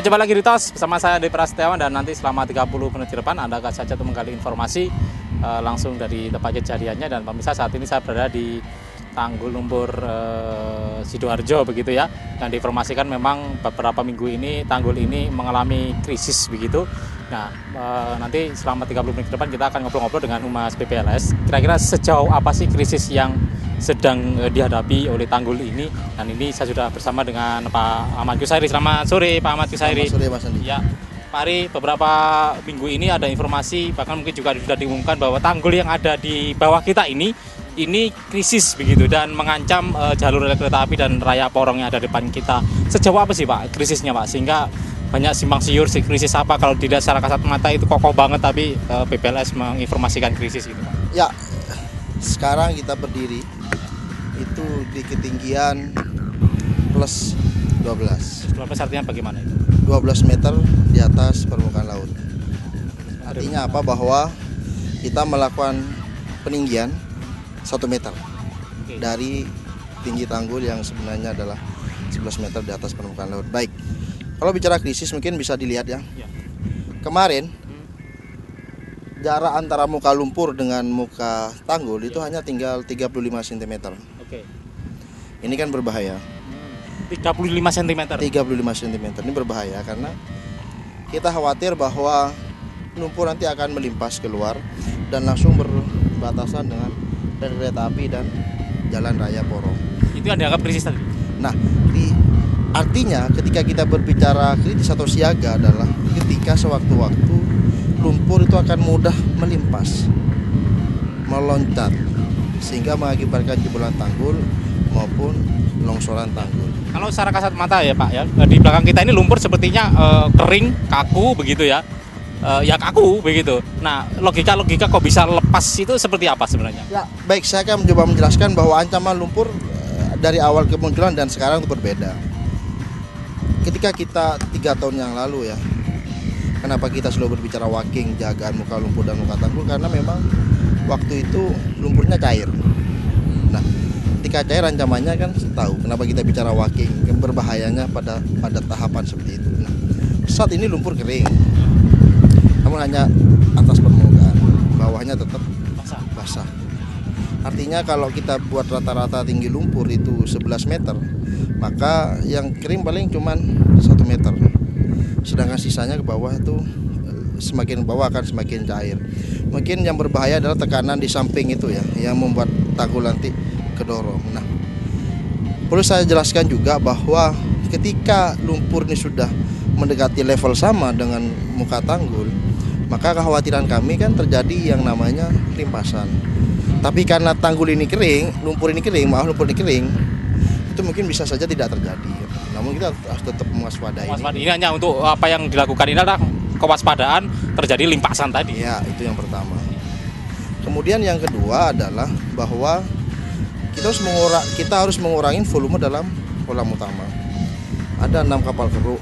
jumpa lagi di TOS bersama saya Andi Prasetyawan, dan nanti selama 30 menit ke depan Anda akan saja menggali informasi langsung dari tempat kejadiannya. Dan pemirsa, saat ini saya berada di Tanggul Lumpur Sidoarjo begitu ya. Yang diinformasikan memang beberapa minggu ini tanggul ini mengalami krisis begitu. Nah, nanti selama 30 menit ke depan kita akan ngobrol-ngobrol dengan Humas PPLS. Kira-kira sejauh apa sih krisis yang sedang dihadapi oleh tanggul ini? Dan ini saya sudah bersama dengan Pak Ahmad Kusairi. Selamat sore Pak Ahmad Kusairi. Selamat sore Mas Andi. Ya, Pak Ari, beberapa minggu ini ada informasi, bahkan mungkin juga sudah diumumkan bahwa tanggul yang ada di bawah kita ini krisis begitu dan mengancam jalur rel kereta api dan raya Porong yang ada di depan kita. Sejauh apa sih Pak krisisnya Pak? Sehingga banyak simpang siur, krisis apa kalau tidak secara kasat mata itu kokoh banget, tapi PPLS menginformasikan krisis gitu Pak. Ya, sekarang kita berdiri itu di ketinggian plus 12. 12 artinya bagaimana itu? 12 meter di atas permukaan laut. Artinya apa? Bahwa kita melakukan peninggian 1 meter dari tinggi tanggul yang sebenarnya adalah 11 meter di atas permukaan laut. Baik, kalau bicara krisis mungkin bisa dilihat ya. Kemarin jarak antara muka lumpur dengan muka tanggul itu hanya tinggal 35 cm. Oke. Ini kan berbahaya. 35 cm. 35 cm ini berbahaya karena kita khawatir bahwa lumpur nanti akan melimpas keluar dan langsung berbatasan dengan rel kereta api dan jalan raya Porong. Itu yang dianggap krisis tadi. Nah, artinya ketika kita berbicara kritis atau siaga adalah ketika sewaktu-waktu lumpur itu akan mudah melimpas, meloncat, sehingga mengakibatkan jebolan tanggul maupun longsoran tanggul. Kalau secara kasat mata ya Pak ya, di belakang kita ini lumpur sepertinya kering, kaku begitu ya. Ya kaku begitu. Nah, logika kok bisa lepas itu seperti apa sebenarnya? Ya, baik, saya akan mencoba menjelaskan bahwa ancaman lumpur dari awal kemunculan dan sekarang itu berbeda. Ketika kita 3 tahun yang lalu ya, kenapa kita selalu berbicara walking, jagaan muka lumpur dan muka tanggul? Karena memang waktu itu lumpurnya cair. Nah, ketika cair ancamannya kan tahu. Kenapa kita bicara walking? Berbahayanya pada tahapan seperti itu. Nah, saat ini lumpur kering, namun hanya atas permukaan, bawahnya tetap basah. Artinya kalau kita buat rata-rata tinggi lumpur itu 11 meter, maka yang kering paling cuman 1 meter. Sedangkan sisanya ke bawah itu semakin bawah akan semakin cair. Mungkin yang berbahaya adalah tekanan di samping itu ya, yang membuat tanggul nanti kedorong. Nah, perlu saya jelaskan juga bahwa ketika lumpur ini sudah mendekati level sama dengan muka tanggul, maka kekhawatiran kami kan terjadi yang namanya limpasan. Tapi karena tanggul ini kering, lumpur ini kering, itu mungkin bisa saja tidak terjadi. Namun kita harus tetap mewaspadai. Ini hanya untuk apa yang dilakukan ini adalah kewaspadaan terjadi limpasan tadi. Ya, itu yang pertama. Kemudian yang kedua adalah bahwa kita harus mengurangi volume dalam kolam utama. Ada 6 kapal keruk.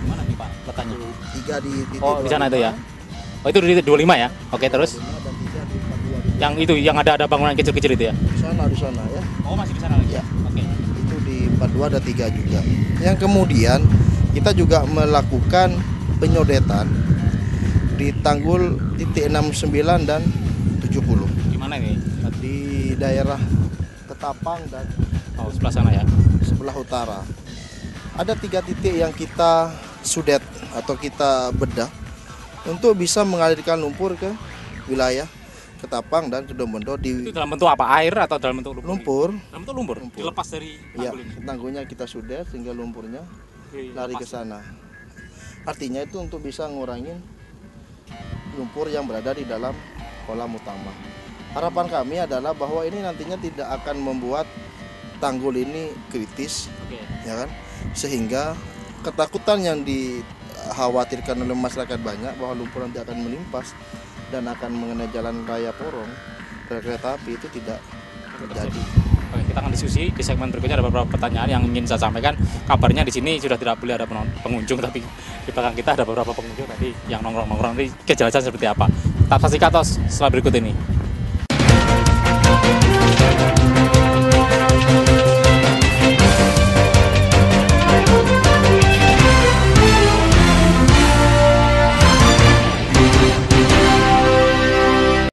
Mana nih Pak letaknya? 3 di titik. Oh, di sana itu ya. Oh, itu di 25 ya. Oke, terus. Yang itu yang ada bangunan kecil-kecil itu ya. Di sana ya. Oh, masih di sana lagi. Ya. Oke. Itu di 42 ada 3 juga. Yang kemudian kita juga melakukan penyodetan di tanggul titik 69 dan 70. Di mana ini? Di daerah Ketapang dan sebelah sana ya. Sebelah utara. Ada 3 titik yang kita sudet atau kita bedah untuk bisa mengalirkan lumpur ke wilayah Ketapang dan Kedungbondo. Itu dalam bentuk apa? Air atau dalam bentuk lumpur? Lumpur. Dalam bentuk lumpur. Dilepas dari tanggul ini. Tanggulnya kita sudet sehingga lumpurnya lari ke sana. Artinya itu untuk bisa ngurangin lumpur yang berada di dalam kolam utama. Harapan kami adalah bahwa ini nantinya tidak akan membuat tanggul ini kritis, ya kan? Sehingga ketakutan yang dikhawatirkan oleh masyarakat banyak bahwa lumpur nanti akan melimpas dan akan mengenai jalan raya Porong rel kereta api itu tidak terjadi. Oke, kita akan diskusi di segmen berikutnya. Ada beberapa pertanyaan yang ingin saya sampaikan. Kabarnya di sini sudah tidak boleh ada pengunjung, tapi di belakang kita ada beberapa pengunjung tadi yang nongkrong-nongkrong. Nanti kejelasan seperti apa? Tetap saksikan TOS setelah berikut ini.